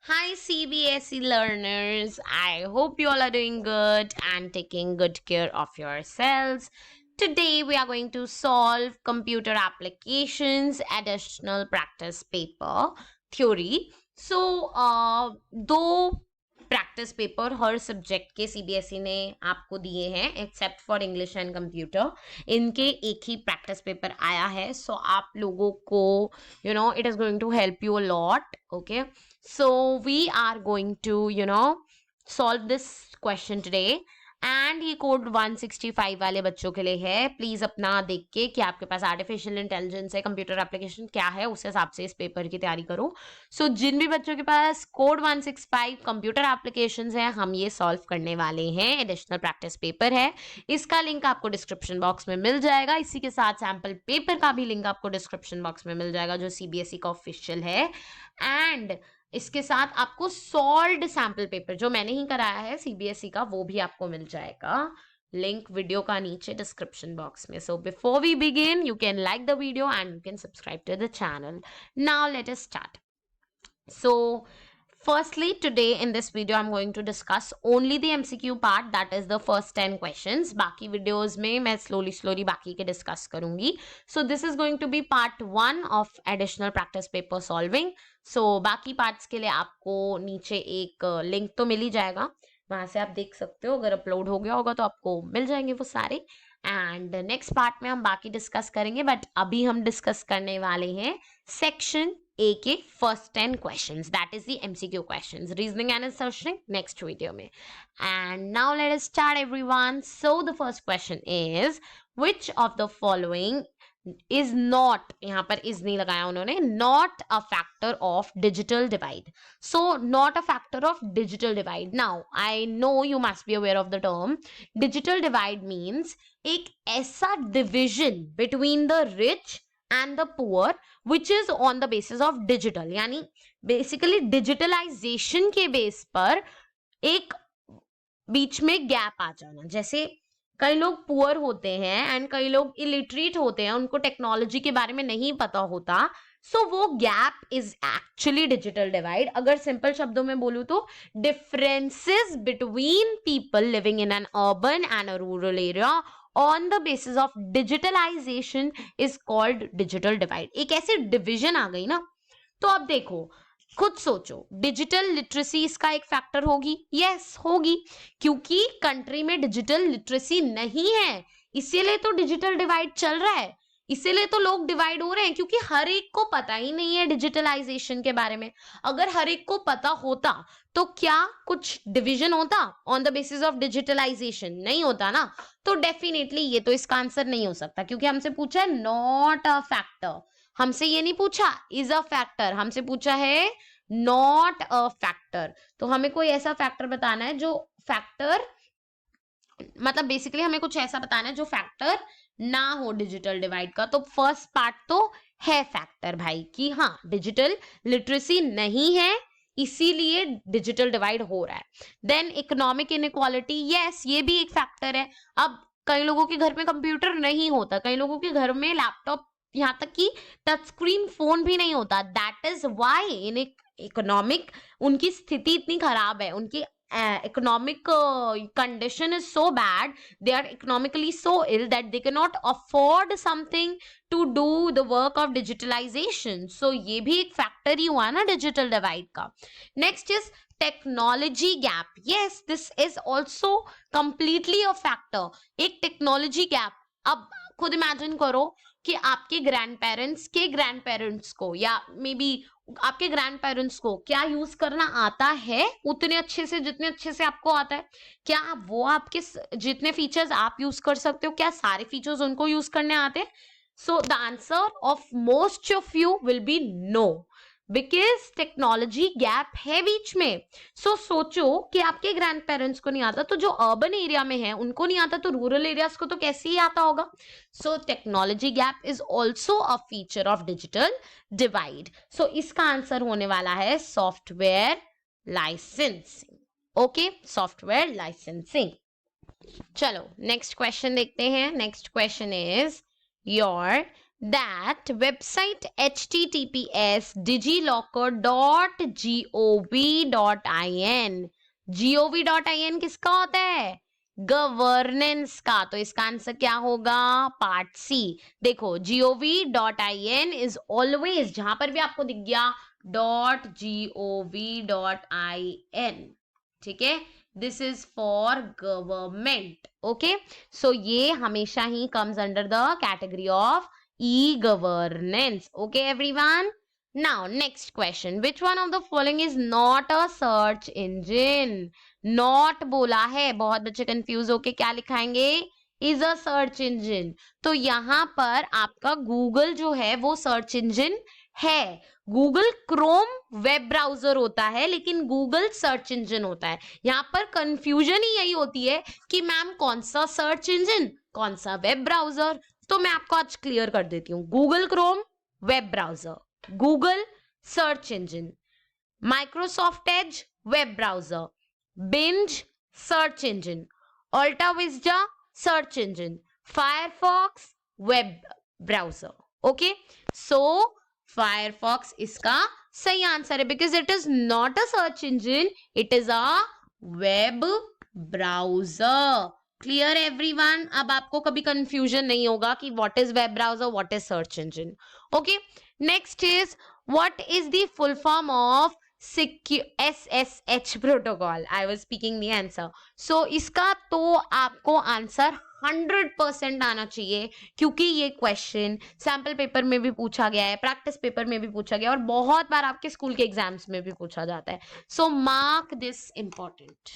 Hi CBSE learners, I hope you all are doing good and taking good care of yourselves. Today we are going to solve computer applications additional practice paper theory. दो practice paper हर subject के CBSE ने आपको दिए हैं except for English and computer. इनके एक ही practice paper आया है, सो आप लोगों को it is going to help you a lot. Okay, so we are going to solve this question today. And ये कोड 165 वाले बच्चों के लिए है. प्लीज अपना देख के कि आपके पास आर्टिफिशियल इंटेलिजेंस है, कंप्यूटर एप्लीकेशन क्या है, उस हिसाब से इस पेपर की तैयारी करो. सो जिन भी बच्चों के पास कोड 165 कंप्यूटर एप्लीकेशंस है, हम ये सॉल्व करने वाले हैं. एडिशनल प्रैक्टिस पेपर है, इसका लिंक आपको डिस्क्रिप्शन बॉक्स में मिल जाएगा. इसी के साथ सैंपल पेपर का भी लिंक आपको डिस्क्रिप्शन बॉक्स में मिल जाएगा, जो सीबीएसई का ऑफिशियल है. एंड इसके साथ आपको सॉल्व्ड सैंपल पेपर जो मैंने ही कराया है सीबीएसई का, वो भी आपको मिल जाएगा. लिंक वीडियो का नीचे डिस्क्रिप्शन बॉक्स में. So before we begin, you can like the video and you can subscribe to the channel. Now let us start. So firstly, today in this video I'm going to discuss only the MCQ part, that is the first 10 questions. बाकी videos में मैं slowly बाकी के discuss करूंगी. So this is going to be part 1 of additional practice paper solving. So बाकी parts के लिए आपको नीचे एक link तो मिल ही जाएगा, वहां से आप देख सकते हो. अगर अपलोड हो गया होगा तो आपको मिल जाएंगे वो सारे. एंड नेक्स्ट पार्ट में हम बाकी डिस्कस करेंगे, बट अभी हम डिस्कस करने वाले हैं सेक्शन ए के first 10 questions, that is the MCQ questions, reasoning and searching next video में. And now let us start everyone. So the first question is which of the following is not, यहां पर is नहीं लगाया उन्होंने, not a factor of digital divide. So not a factor of digital divide. Now I know you must be aware of the term digital divide. Means एक ऐसा division between the rich and the poor which is on the basis of digital, यानी basically digitalisation के base पर एक बीच में gap आ जाना. जैसे कई लोग पुअर होते हैं एंड कई लोग इलिटरेट होते हैं, उनको टेक्नोलॉजी के बारे में नहीं पता होता. सो वो gap is actually digital divide. अगर सिंपल शब्दों में बोलूं तो differences between people living in an urban and a rural area on the basis of digitalization is called digital divide. एक ऐसी डिविजन आ गई ना. तो अब देखो, खुद सोचो, डिजिटल लिटरेसी इसका एक फैक्टर होगी. यस होगी, क्योंकि कंट्री में डिजिटल लिटरेसी नहीं है, इसीलिए तो डिजिटल डिवाइड चल रहा है. इसीलिए तो लोग डिवाइड हो रहे हैं, क्योंकि हर एक को पता ही नहीं है डिजिटलाइजेशन के बारे में. अगर हर एक को पता होता तो क्या कुछ डिवीजन होता on the basis of digitalization? नहीं होता ना. तो डेफिनेटली ये तो इसका आंसर नहीं हो सकता, क्योंकि हमसे पूछा है नॉट अ फैक्टर. हमसे ये नहीं पूछा इज अ फैक्टर, हमसे पूछा है नॉट अ फैक्टर. तो हमें कोई ऐसा फैक्टर बताना है जो फैक्टर, मतलब बेसिकली हमें कुछ ऐसा बताना है जो फैक्टर ना हो डिजिटल डिवाइड का. तो फर्स्ट पार्ट तो है फैक्टर भाई, कि हाँ डिजिटल लिटरेसी नहीं है, इसीलिए डिजिटल डिवाइड हो रहा है. देन इकोनॉमिक इनइक्वालिटी, यस ये भी एक फैक्टर है. अब कई लोगों के घर में कंप्यूटर नहीं होता, कई लोगों के घर में लैपटॉप, यहाँ तक कि टच स्क्रीन फोन भी नहीं होता. That is why in economic उनकी स्थिति इतनी खराब है, उनकी economic condition is so bad, they are economically so ill that they cannot afford something to do the work of digitalization. So ये भी एक फैक्टर ही हुआ ना डिजिटल डिवाइड का. Next is technology gap. Yes this is also completely a factor, एक technology gap. अब खुद imagine करो कि आपके ग्रैंड पेरेंट्स को या मे बी आपके ग्रैंड पेरेंट्स को क्या यूज करना आता है उतने अच्छे से जितने अच्छे से आपको आता है? क्या वो आपके जितने फीचर्स आप यूज कर सकते हो, क्या सारे फीचर्स उनको यूज करने आते हैं? So the answer of most of you will be no, because technology gap है बीच में. सो सोचो कि आपके ग्रैंड पेरेंट्स को नहीं आता, तो जो अर्बन एरिया में है उनको नहीं आता, तो रूरल एरियाज को तो कैसे ही आता होगा. So technology gap is also a feature of digital divide. So इसका आंसर होने वाला है software licensing. Okay, software licensing. चलो नेक्स्ट क्वेश्चन देखते हैं. Next question is your that website https://digilocker.gov.in gov.in किसका होता है? गवर्नेंस का। तो इसका आंसर क्या होगा? Part C. देखो gov.in इज ऑलवेज, जहां पर भी आपको दिख गया .gov.in, ठीक है, this is for government. Okay, so ये हमेशा ही comes under the category of e-governance. Okay, everyone. Now, next question. Which one of the following is not a search engine? Not बोला है, बहुत बच्चे कंफ्यूज होके क्या लिखाएंगे? Is a search engine. तो यहाँ पर आपका गूगल जो है वो सर्च इंजन है। गूगल क्रोम वेब ब्राउजर होता है, लेकिन गूगल सर्च इंजन होता है। यहाँ पर कंफ्यूजन ही यही होती है कि मैम कौन सा सर्च इंजन, कौन सा वेब ब्राउजर। तो मैं आपको आज क्लियर कर देती हूँ। Google Chrome web browser, Google search engine, Microsoft Edge web browser, Bing search engine, Alta Vista search engine, Firefox web browser. Okay, so Firefox इसका सही आंसर है, because it is not a search engine, it is a web browser. Clear everyone? अब आपको कभी confusion नहीं होगा कि what is web browser, what is search engine. Okay, next is what is the full form of SSH protocol? I was speaking the answer. So इसका तो आपको answer 100% आना चाहिए, क्योंकि ये क्वेश्चन सैंपल पेपर में भी पूछा गया है, प्रैक्टिस पेपर में भी पूछा गया है, और बहुत बार आपके स्कूल के एग्जाम्स में भी पूछा जाता है। So mark this important.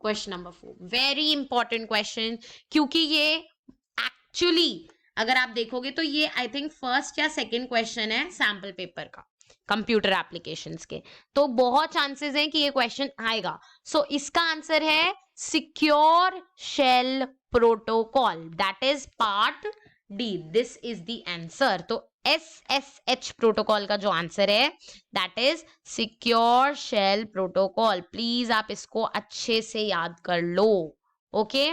Question number 4 very important question, क्योंकि ये एक्चुअली अगर आप देखोगे तो ये आई थिंक फर्स्ट या सेकंड क्वेश्चन है सैंपल पेपर का कंप्यूटर एप्लीकेशंस के, तो बहुत चांसेस हैं कि ये क्वेश्चन आएगा। सो इसका आंसर है secure shell protocol, that is part D. This is the answer. तो SSH प्रोटोकॉल का जो आंसर है that is secure shell protocol. Please आप इसको अच्छे से याद कर लो। ओके,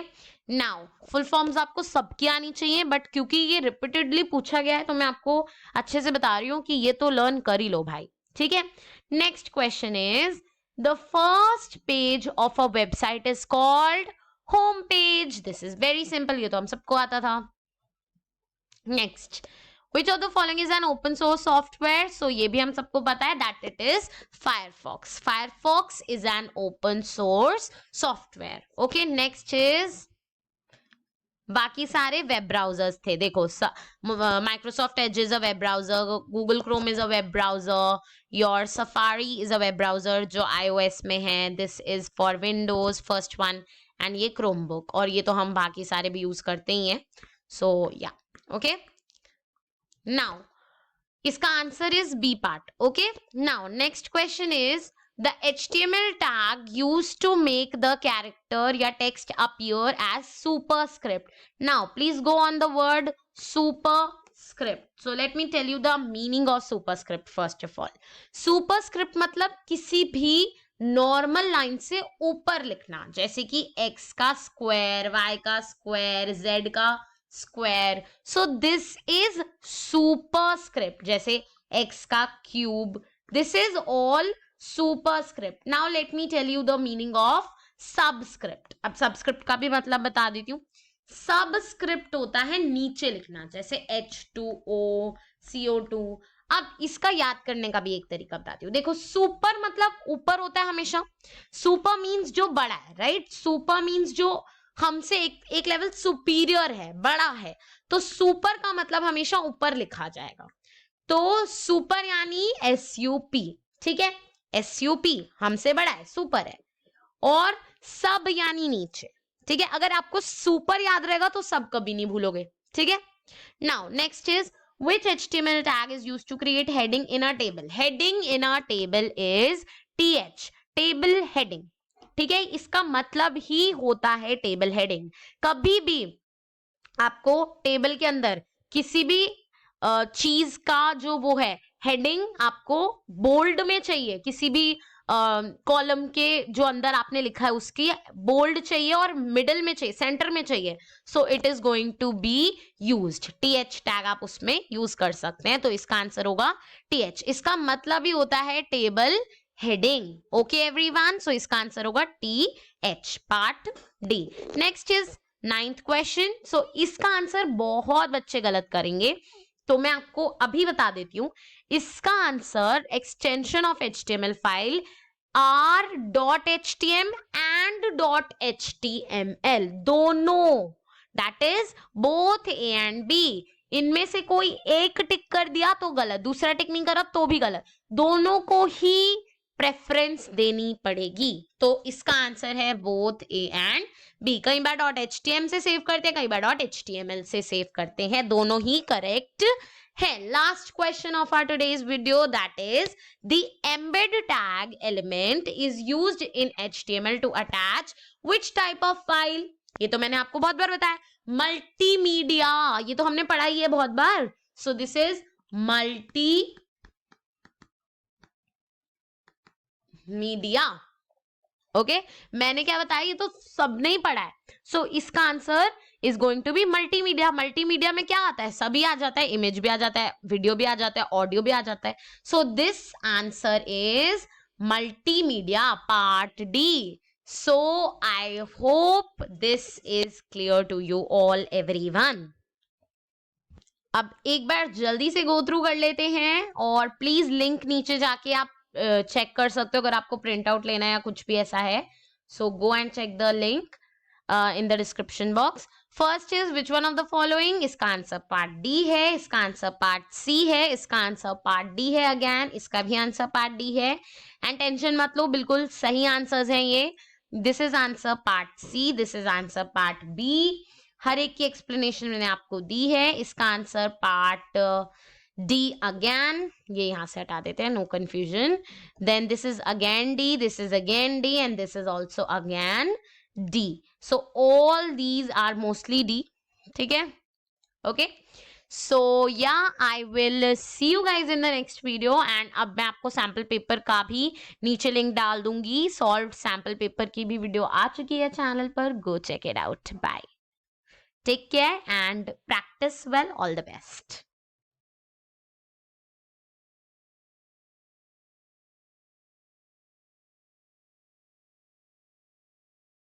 नाउ फुल फॉर्म्स आपको सबकी आनी चाहिए, बट क्योंकि ये रिपीटेडली पूछा गया है तो मैं आपको अच्छे से बता रही हूँ कि ये तो लर्न कर ही लो भाई, ठीक है। Next question is the first page of a website is called home page. This is very simple, ये तो हम सबको आता था। Next, which of the following is an open source software? So ये भी हम सबको पता है that it is Firefox. Firefox is an open source software. Okay, next is बाकी सारे वेब ब्राउजर्स थे। देखो Microsoft Edge is a web browser, Google Chrome is a web browser, your safari is a web browser जो iOS में है, this is for Windows first one, and ये Chromebook, और ये तो हम बाकी सारे भी यूज करते ही हैं। सो या ओके, नाउ इसका answer is B part. Okay, now next question is the HTML tag used to make the character या text appear as superscript. Now please go on the word superscript. So let me tell you the meaning of superscript first of all. Superscript मतलब किसी भी normal line से ऊपर लिखना, जैसे कि x का स्क्वायर, y का स्क्वायर, z का square. So this is superscript, जैसे x का cube, this is all superscript. Now let me tell you the meaning of subscript. अब सबस्क्रिप्ट का भी मतलब बता देती हूँ। सबस्क्रिप्ट होता है नीचे लिखना, जैसे H2O, CO2। अब इसका याद करने का भी एक तरीका बताती हूँ। देखो सुपर मतलब ऊपर होता है हमेशा, सुपर मीन्स जो बड़ा है, राइट। सुपर मीन्स जो हमसे एक लेवल सुपीरियर है, बड़ा है, तो सुपर का मतलब हमेशा ऊपर लिखा जाएगा। तो सुपर यानी SUP, ठीक है, SUP हमसे बड़ा है, सुपर है। और सब यानी नीचे, ठीक है। अगर आपको सुपर याद रहेगा तो सब कभी नहीं भूलोगे, ठीक है। Now next is which HTML tag is used to create heading in a table? Heading in a table is TH, table heading, ठीक है। इसका मतलब ही होता है टेबल हेडिंग। कभी भी आपको टेबल के अंदर किसी भी चीज का जो वो है हेडिंग आपको बोल्ड में चाहिए, किसी भी कॉलम के जो अंदर आपने लिखा है उसकी बोल्ड चाहिए और मिडल में चाहिए, सेंटर में चाहिए, so it is going to be used. TH tag आप उसमें यूज कर सकते हैं, तो इसका आंसर होगा टीएच। इसका मतलब ही होता है table heading. Okay everyone, so इसका आंसर होगा TH, part D. Next is 9th question. So इसका आंसर बहुत बच्चे गलत करेंगे, तो मैं आपको अभी बता देती हूं। इसका answer extension of HTML file r.htm and .html दोनों, that is both A and B। इनमें से कोई एक टिक कर दिया तो गलत, दूसरा टिक नहीं करा तो भी गलत, दोनों को ही प्रेफरेंस देनी पड़ेगी। तो इसका आंसर है बोथ A and B। कई बार .htm से सेव करते हैं, कई बार .html से सेव करते हैं, दोनों ही करेक्ट है। Last question of our today's video, that is the embed tag element is used in HTML to attach which type of file। ये तो मैंने आपको बहुत बार बताया, मल्टीमीडिया, ये तो हमने पढ़ा ही है बहुत बार। So this is multimedia. Okay, मैंने क्या बताया, ये तो सबने ही पढ़ा है। सो इसका answer is going to be multimedia. Multimedia में क्या आता है, सभी आ जाता है, इमेज भी आ जाता है, वीडियो भी आ जाता है, ऑडियो भी आ जाता है। So this answer is multimedia, part D. So I hope this is clear to you all everyone. अब एक बार जल्दी से गो थ्रू कर लेते हैं, और प्लीज लिंक नीचे जाके आप चेक कर सकते हो अगर आपको प्रिंट आउट लेना है या कुछ भी ऐसा है। So go and check the link in the description box. First is which one of the following, इसका आंसर पार्ट डी है, इसका आंसर पार्ट सी है, इसका आंसर पार्ट डी है अगेन, इसका भी आंसर पार्ट डी है। एंड टेंशन मत लो, बिल्कुल सही आंसर्स हैं ये। This is answer part C, this is answer part B. हर एक की एक्सप्लेनेशन मैंने आपको दी है। इसका आंसर पार्ट डी अगेन, ये यहां से हटा देते हैं, no confusion. Then this is again D, this is again D, and this is also again D. So all these are mostly D, ठीक है। Okay, so yeah I will see you guys in the next video. And अब मैं आपको sample paper का भी नीचे link डाल दूंगी, सॉल्व सैम्पल पेपर की भी वीडियो आ चुकी है चैनल पर, go check it out. Bye, take care and practice well, all the best.